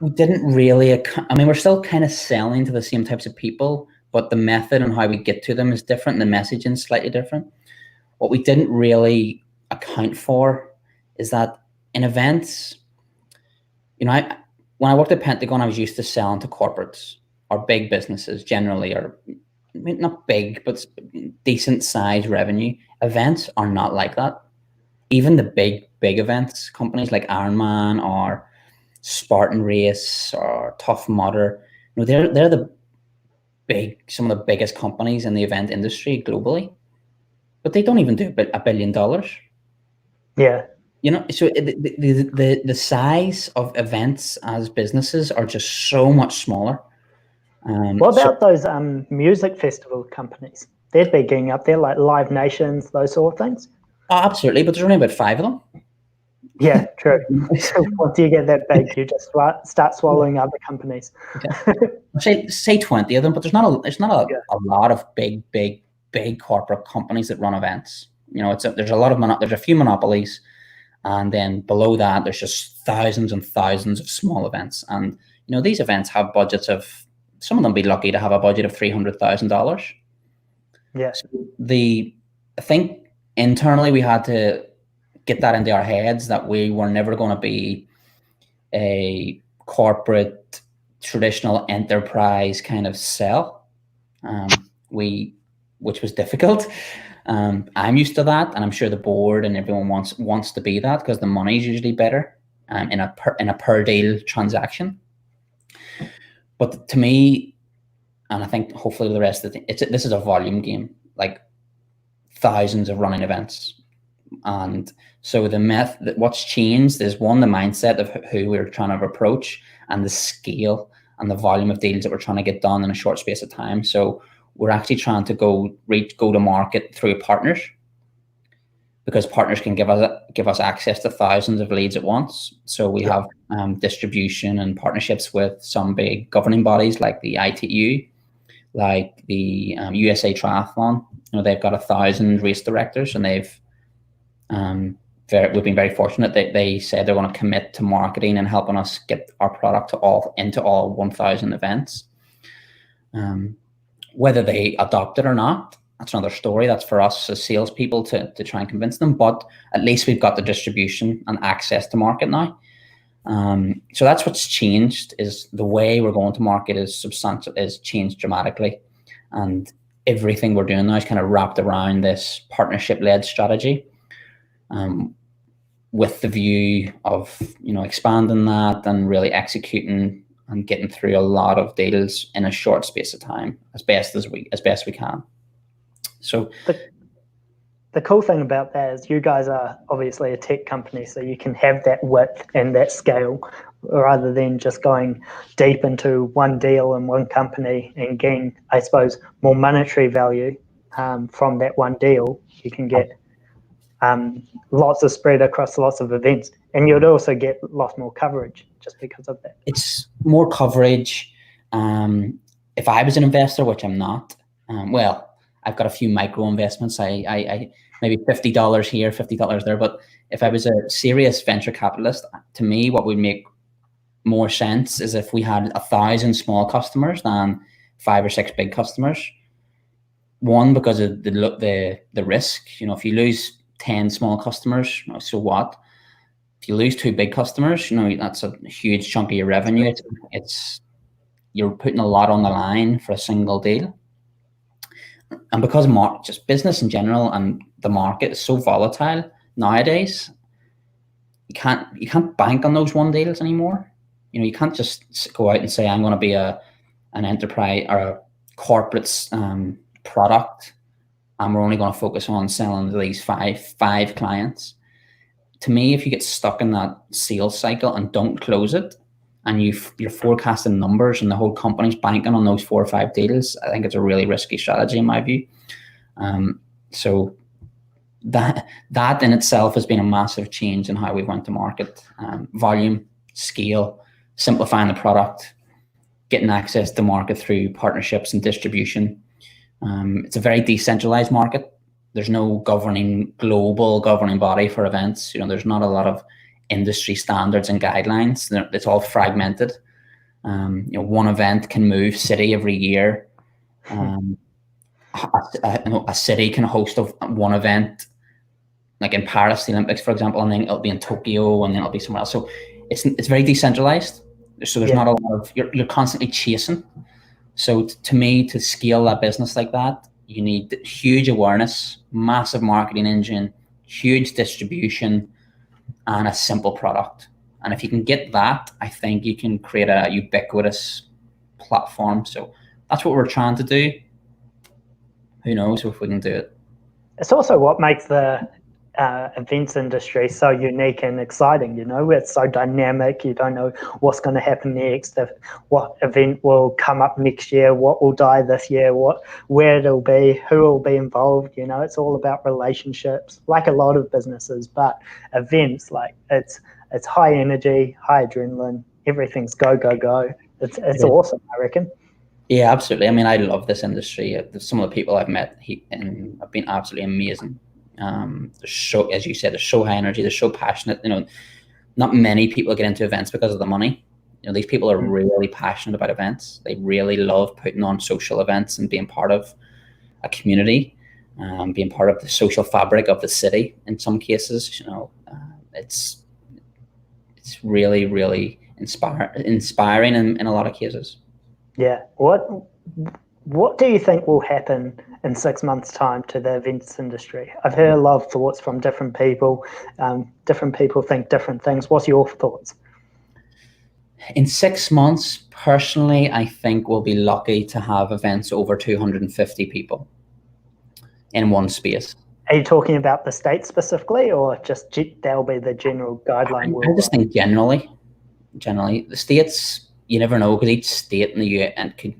We didn't really. We're still kind of selling to the same types of people, but the method and how we get to them is different. The messaging is slightly different. What we didn't really account for is that in events, when I worked at Pentagon, I was used to selling to corporates or big businesses generally, or not big, but decent size revenue. Events are not like that. Even the big events, companies like Ironman or Spartan Race or Tough Mudder, they're some of the biggest companies in the event industry globally, but they don't even do $1 billion. Yeah. So the size of events as businesses are just so much smaller. What about those music festival companies? They'd be getting up there, like Live Nations, those sort of things. Oh, absolutely, but there's only about 5 of them. Yeah, true. So once you get that big, you just start swallowing other companies. Say 20 of them, but there's not a lot of big corporate companies that run events. There's a few monopolies, and then below that there's just thousands and thousands of small events. And these events have budgets of, some of them be lucky to have a budget of $300,000. Yeah. So I think internally we had to get that into our heads that we were never going to be a corporate traditional enterprise kind of sell, which was difficult. I'm used to that, and I'm sure the board and everyone wants to be that, because the money is usually better in a per deal transaction. But to me, and I think hopefully the rest of this is a volume game, like thousands of running events. And so what's changed is, one, the mindset of who we're trying to approach, and the scale and the volume of deals that we're trying to get done in a short space of time. So we're actually trying to go to market through partners, because partners can give us access to thousands of leads at once. So we have distribution and partnerships with some big governing bodies like the ITU, like the USA Triathlon. They've got 1,000 race directors, and they've we've been very fortunate that they said they're going to commit to marketing and helping us get our product into all 1,000 events. Whether they adopt it or not, that's another story. That's for us as salespeople to try and convince them. But at least we've got the distribution and access to market now. So that's what's changed, is the way we're going to market is changed dramatically. And everything we're doing now is kind of wrapped around this partnership-led strategy, with the view of, expanding that and really executing and getting through a lot of deals in a short space of time as best we can. So the cool thing about that is you guys are obviously a tech company, so you can have that width and that scale rather than just going deep into one deal and one company and gain, I suppose, more monetary value from that one deal. You can get lots of spread across lots of events, and you'd also get lots more coverage just because of that. It's more coverage. If I was an investor, which I'm not, well, I've got a few micro investments. I maybe $50 here, $50 there. But if I was a serious venture capitalist, to me, what would make more sense is if we had 1,000 small customers than 5 or 6 big customers. One, because of the risk. If you lose 10 small customers, so what? If you lose 2 big customers, that's a huge chunk of your revenue. You're putting a lot on the line for a single deal. And because just business in general and the market is so volatile nowadays, you can't bank on those one deals anymore. You can't just go out and say, I'm going to be an enterprise or a corporate product, and we're only going to focus on selling to these five clients. To me, if you get stuck in that sales cycle and don't close it, and you're forecasting numbers and the whole company's banking on those 4 or 5 deals, I think it's a really risky strategy in my view. So that in itself has been a massive change in how we went to market. Volume, scale, simplifying the product, getting access to market through partnerships and distribution. It's a very decentralized market. There's no global governing body for events. There's not a lot of industry standards and guidelines. It's all fragmented. One event can move city every year. A city can host one event, like in Paris, the Olympics, for example, and then it'll be in Tokyo, and then it'll be somewhere else. So it's very decentralized. So there's not a lot of you're constantly chasing. So to me, to scale that business like that, you need huge awareness, massive marketing engine, huge distribution, and a simple product. And if you can get that, I think you can create a ubiquitous platform. So that's what we're trying to do. Who knows if we can do it? It's also what makes the events industry so unique and exciting. It's so dynamic. You don't know what's going to happen next, what event will come up next year, what will die this year, where it'll be, who will be involved. It's all about relationships, like a lot of businesses. But events, like it's high energy, high adrenaline. Everything's go go go. It's awesome, I reckon. Yeah, absolutely. I mean, I love this industry. Some of the people I've met have been absolutely amazing. They're so, as you said, they're so high energy. They're so passionate. Not many people get into events because of the money. These people are really passionate about events. They really love putting on social events and being part of a community, being part of the social fabric of the city. In some cases, it's really, really inspiring in a lot of cases. Yeah. What do you think will happen in 6 months' time to the events industry? I've heard a lot of thoughts from different people. Different people think different things. What's your thoughts? In 6 months, personally, I think we'll be lucky to have events over 250 people in one space. Are you talking about the States specifically, or just that'll be the general guideline? I just think generally, the States, you never know, because each state in the UN could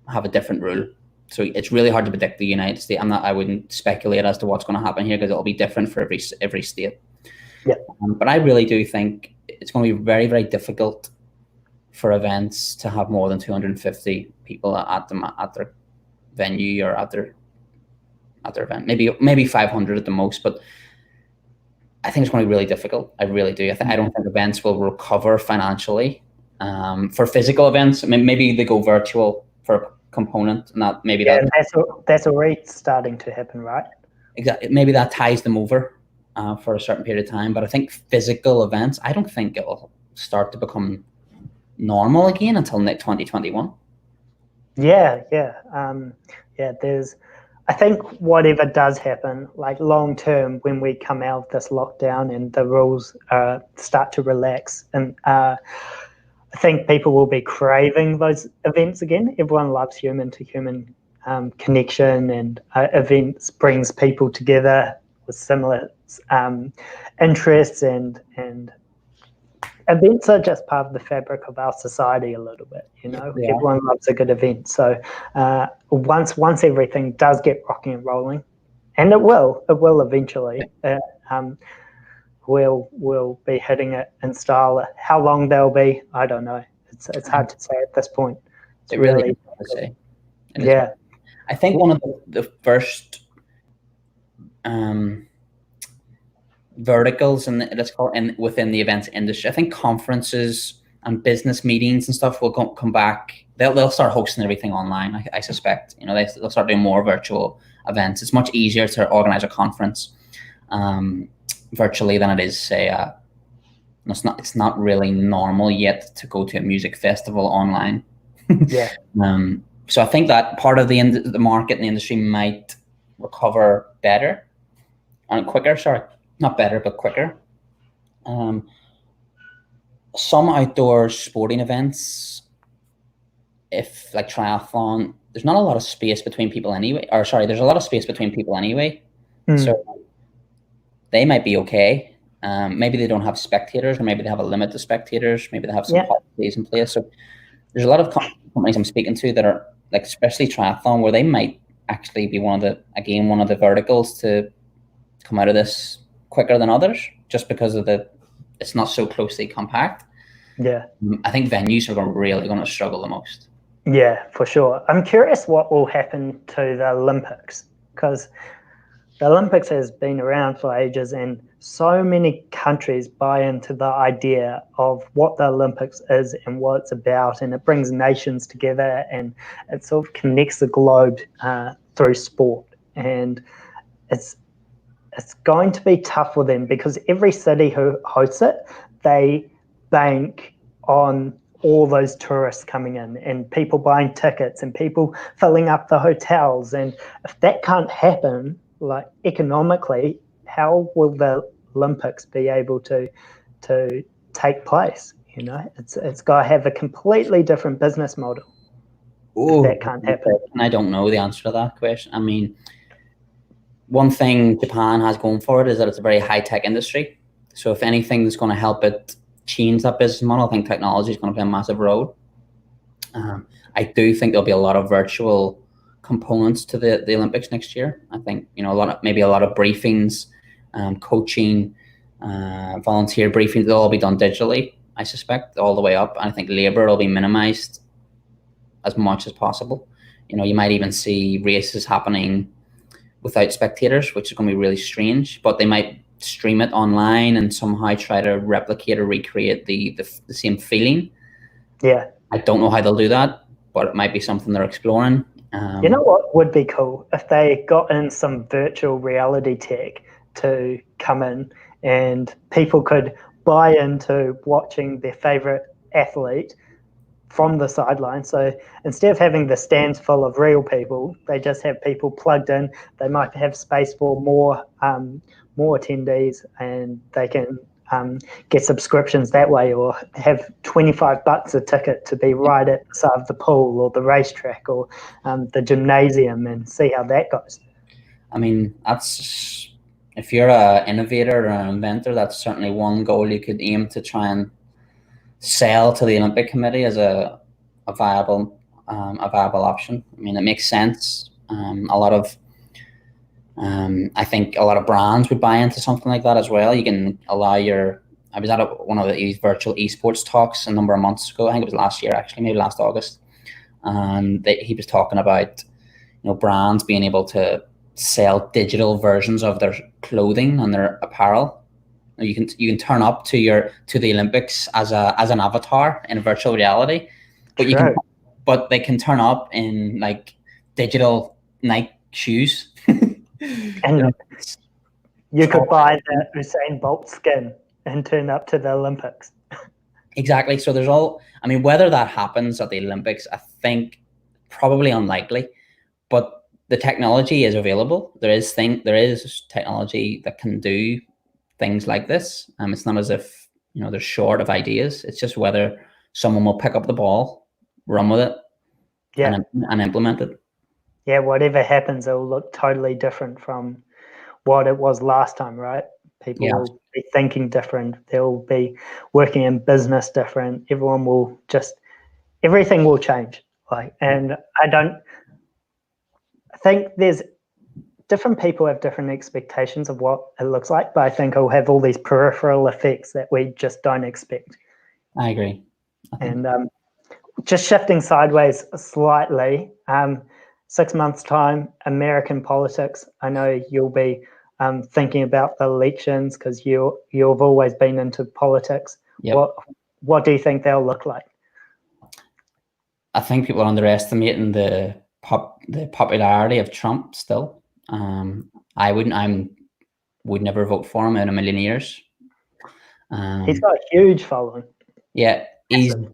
have a different rule. So it's really hard to predict the United States. I wouldn't speculate as to what's going to happen here, because it'll be different for every state. Yeah. But I really do think it's going to be very, very difficult for events to have more than 250 people at their venue or at their event. Maybe 500 at the most. But I think it's going to be really difficult. I really do. I don't think events will recover financially. For physical events, I mean, maybe they go virtual for a component, and that maybe that's already starting to happen, right? Exactly. Maybe that ties them over for a certain period of time. But I think physical events, I don't think it will start to become normal again until 2021. Yeah. I think whatever does happen, like long term, when we come out of this lockdown and the rules start to relax, and I think people will be craving those events again. Everyone loves human to human connection, and events brings people together with similar interests, and events are just part of the fabric of our society a little bit, Everyone loves a good event. So once everything does get rocking and rolling, and it will eventually, we'll be hitting it in style. How long they'll be, I don't know. It's hard to say at this point. It's really hard to say. Yeah. I think one of the first verticals within the events industry, I think conferences and business meetings and stuff will come back. They'll start hosting everything online. I suspect, they'll start doing more virtual events. It's much easier to organize a conference virtually than it is, say, it's not really normal yet to go to a music festival online. Yeah. So I think that part of the market and the industry might recover better and quicker. Sorry, not better, but quicker. Some outdoor sporting events, if like triathlon, there's not a lot of space between people anyway. There's a lot of space between people anyway. So they might be okay. Maybe they don't have spectators, or maybe they have a limit to spectators. Maybe they have some policies in place. So there's a lot of companies I'm speaking to that are like, especially triathlon, where they might actually be one of the verticals to come out of this quicker than others, just because of it's not so closely compact. Yeah. I think venues are really going to struggle the most. Yeah, for sure. I'm curious what will happen to the Olympics, because the Olympics has been around for ages, and so many countries buy into the idea of what the Olympics is and what it's about, and it brings nations together, and it sort of connects the globe through sport. And it's going to be tough for them, because every city who hosts it, they bank on all those tourists coming in and people buying tickets and people filling up the hotels. And if that can't happen, like economically, how will the Olympics be able to take place? It's got to have a completely different business model. If that can't happen. I don't know the answer to that question. I mean, one thing Japan has going for it is that it's a very high-tech industry. So if anything is going to help it change that business model, I think technology is going to play a massive role. I do think there'll be a lot of virtual components to the Olympics next year. I think a lot of briefings, coaching, volunteer briefings, they'll all be done digitally, I suspect, all the way up. And I think labor will be minimized as much as possible. You might even see races happening without spectators, which is going to be really strange, but they might stream it online and somehow try to replicate or recreate the same feeling. Yeah. I don't know how they'll do that, but it might be something they're exploring. You know what would be cool? If they got in some virtual reality tech to come in, and people could buy into watching their favorite athlete from the sideline. So instead of having the stands full of real people, they just have people plugged in. They might have space for more attendees, and they can get subscriptions that way, or have $25 a ticket to be right at the side of the pool or the racetrack or the gymnasium, and see how that goes. I mean, if you're an innovator or an inventor, that's certainly one goal you could aim to try and sell to the Olympic Committee as a viable option. I mean, it makes sense. I think a lot of brands would buy into something like that as well. You can allow I was at one of these virtual esports talks a number of months ago. I think it was last year, actually, maybe last August. And he was talking about, brands being able to sell digital versions of their clothing and their apparel You can turn up to the Olympics as an avatar in a virtual reality, but they can turn up in like digital Nike shoes. And you could buy the Usain Bolt skin and turn up to the Olympics. Exactly. So there's whether that happens at the Olympics, I think probably unlikely, but the technology is available. There is technology that can do things like this. It's not as if, they're short of ideas. It's just whether someone will pick up the ball, run with it, and implement it. Yeah, whatever happens, it will look totally different from what it was last time, right? People will be thinking different. They'll be working in business different. Everything will change. And I think there's different people have different expectations of what it looks like, but I think it'll have all these peripheral effects that we just don't expect. I agree. And just shifting sideways slightly, 6 months' time, American politics. I know you'll be thinking about the elections because you've always been into politics. Yep. What do you think they'll look like? I think people are underestimating the popularity of Trump still. I would never vote for him in a million years. He's got a huge following. Yeah, the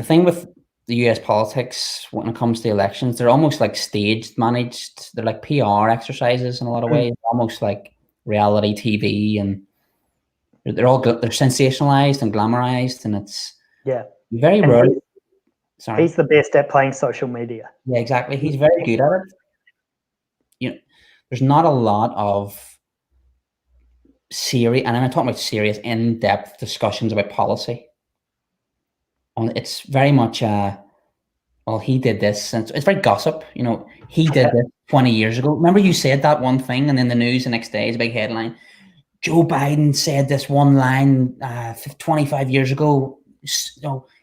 thing with the US politics when it comes to elections, they're almost like staged, managed. They're like PR exercises in a lot of ways, almost like reality TV, and they're sensationalized and glamorized, and it's very rare. Sorry, he's the best at playing social media. Yeah, exactly. He's very good at it. There's not a lot of serious, and I'm talking about serious, in-depth discussions about policy. It's very much he did this, and it's very gossip. He did this 20 years ago. Remember, you said that one thing, and then the news the next day is a big headline. Joe Biden said this one line 25 years ago.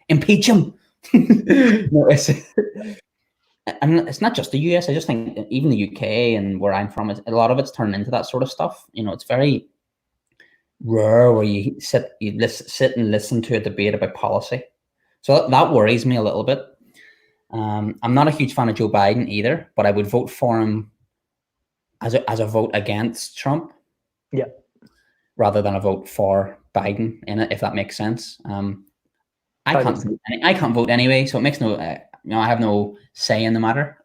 Impeach him. And it's not just the US. I just think even the UK and where I'm from, a lot of it's turned into that sort of stuff. It's very rare where you sit and listen to a debate about policy. So that worries me a little bit. I'm not a huge fan of Joe Biden either, but I would vote for him as a vote against Trump. Yeah. Rather than a vote for Biden in it, if that makes sense. I can't vote anyway, so it makes no. I have no say in the matter.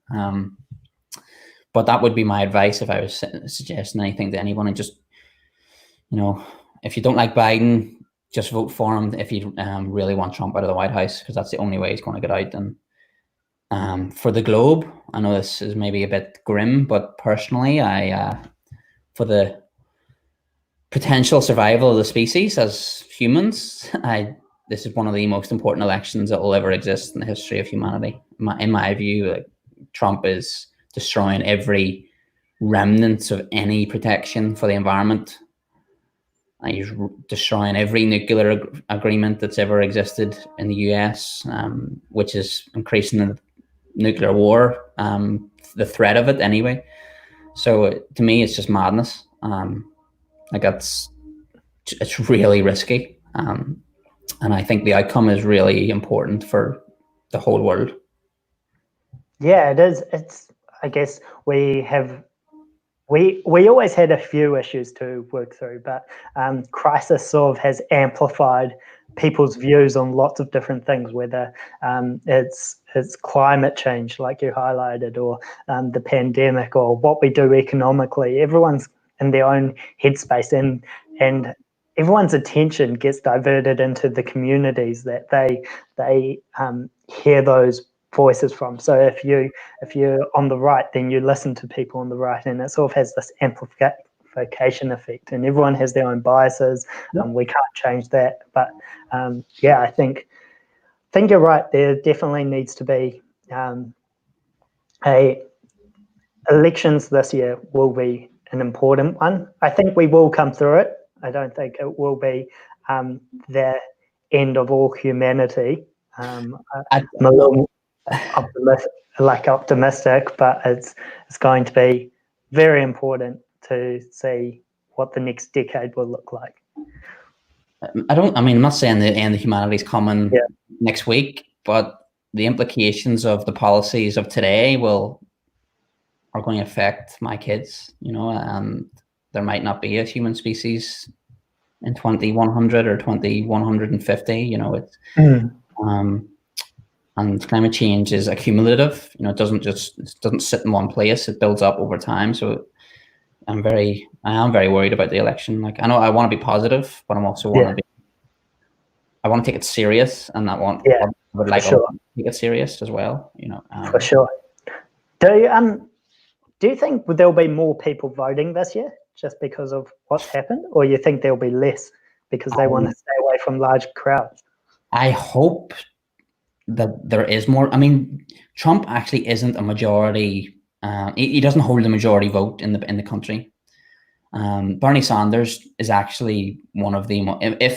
But that would be my advice if I was suggesting anything to anyone. And just, if you don't like Biden, just vote for him if you really want Trump out of the White House, because that's the only way he's going to get out. And for the globe, I know this is maybe a bit grim, but personally, for the potential survival of the species as humans, this is one of the most important elections that will ever exist in the history of humanity. In my view, Trump is destroying every remnants of any protection for the environment. He's destroying every nuclear agreement that's ever existed in the US, which is increasing the nuclear war, the threat of it anyway. So to me, it's just madness. It's really risky. And I think the outcome is really important for the whole world. Yeah, it is. I guess we always had a few issues to work through, but crisis sort of has amplified people's views on lots of different things, whether it's climate change, like you highlighted, or the pandemic, or what we do economically. Everyone's in their own headspace, and everyone's attention gets diverted into the communities that they hear those voices from. So if you're on the right, then you listen to people on the right, and it sort of has this amplification effect, and everyone has their own biases. We can't change that, but I think you're right. There definitely needs to be elections this year will be an important one. I think we will come through it. I don't think it will be the end of all humanity. I'm a little optimistic, but it's going to be very important to see what the next decade will look like? I'm not saying the end of humanity is coming next week, but the implications of the policies of today are going to affect my kids, and there might not be a human species in 2100 or 2150, it's, and climate change is accumulative, it doesn't sit in one place, it builds up over time. So I am very worried about the election. Like, I know I want to be positive, but I'm also I want to take it serious, and I would like to take it serious as well, For sure. Do you think there'll be more people voting this year just because of what's happened, or you think there'll be less because they want to stay away from large crowds? I hope that there is more. I mean, Trump actually isn't a majority. He doesn't hold the majority vote in the country. Bernie Sanders is actually one of the,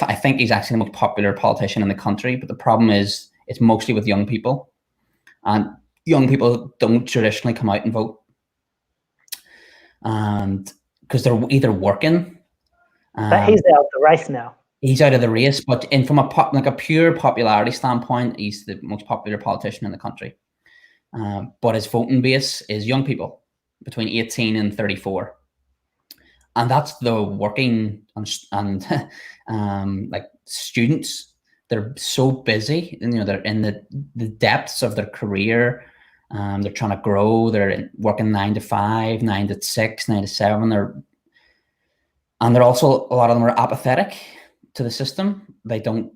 I think he's actually the most popular politician in the country, but the problem is it's mostly with young people, and young people don't traditionally come out and vote. And because they're either working, but he's out of the race now. He's out of the race, but from a pure popularity standpoint, he's the most popular politician in the country. But his voting base is young people between 18 and 34, and that's the working and like students. They're so busy, they're in the depths of their career. They're trying to grow. They're working 9 to 5, 9 to 6, 9 to 7. They're also, a lot of them are apathetic to the system. They don't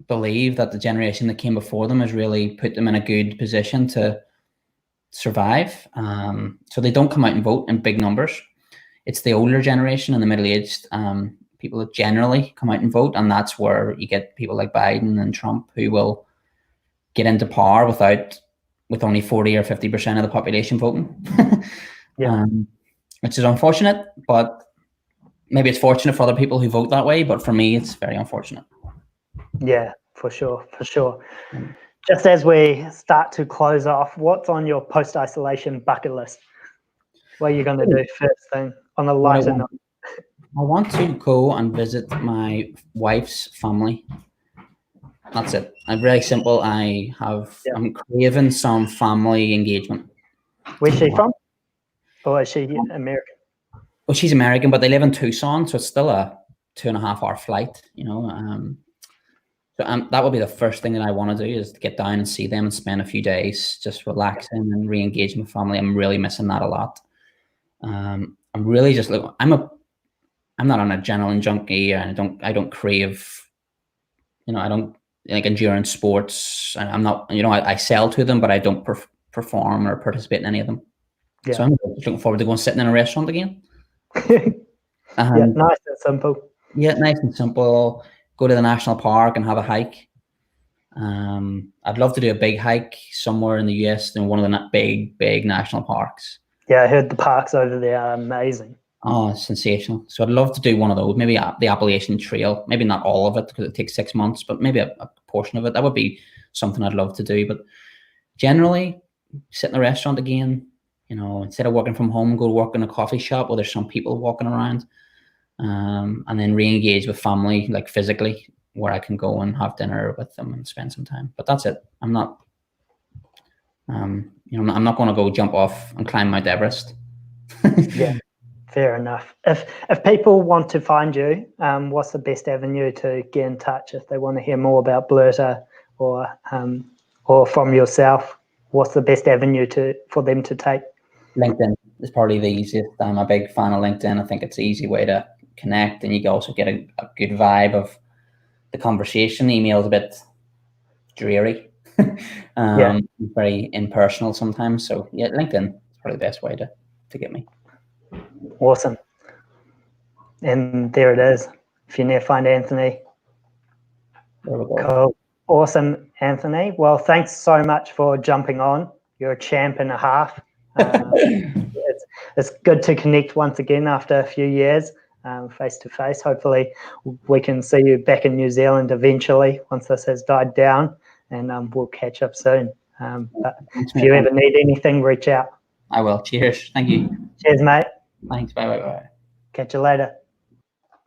believe that the generation that came before them has really put them in a good position to survive. So they don't come out and vote in big numbers. It's the older generation and the middle-aged people that generally come out and vote, and that's where you get people like Biden and Trump who will get into power with only 40 or 50% of the population voting. Which is unfortunate, but maybe it's fortunate for other people who vote that way, but for me, it's very unfortunate. Yeah, for sure. Just as we start to close off, what's on your post-isolation bucket list? What are you going to do first thing on a lighter note? I want to go and visit my wife's family. That's it. I'm very simple. I'm craving some family engagement. Where's she from? Or is she American? Well, she's American, but they live in Tucson, so it's still a 2.5 hour flight, So that would be the first thing that I want to do, is to get down and see them and spend a few days just relaxing and re-engaging with family. I'm really missing that a lot. I'm really just I'm not an adrenaline junkie, and I don't crave, I don't like endurance sports. I'm not, I sell to them, but I don't perform or participate in any of them. Yeah. So I'm looking forward to going sitting in a restaurant again. Nice and simple. Yeah, nice and simple. Go to the national park and have a hike. I'd love to do a big hike somewhere in the US in one of the big national parks. Yeah, I heard the parks over there are amazing. Oh, sensational. So I'd love to do one of those, maybe the Appalachian Trail, maybe not all of it because it takes 6 months, but maybe a portion of it. That would be something I'd love to do. But generally, sit in a restaurant again, instead of working from home, go to work in a coffee shop where there's some people walking around, and then re-engage with family, like physically, where I can go and have dinner with them and spend some time. But that's it. I'm not, I'm not going to go jump off and climb Mount Everest. Yeah. Fair enough. If people want to find you, what's the best avenue to get in touch if they want to hear more about Blerter or from yourself? What's the best avenue for them to take? LinkedIn is probably the easiest. I'm a big fan of LinkedIn. I think it's an easy way to connect, and you can also get a good vibe of the conversation. Email is a bit dreary, very impersonal sometimes. So yeah, LinkedIn is probably the best way to get me. Awesome. And there it is. If you need to find Anthony. There we go. Cool. Awesome, Anthony. Well, thanks so much for jumping on. You're a champ and a half. It's good to connect once again after a few years, face to face. Hopefully we can see you back in New Zealand eventually once this has died down, and we'll catch up soon. But if you ever need anything, reach out. I will. Cheers. Thank you. Cheers, mate. Thanks. Bye. Catch you later.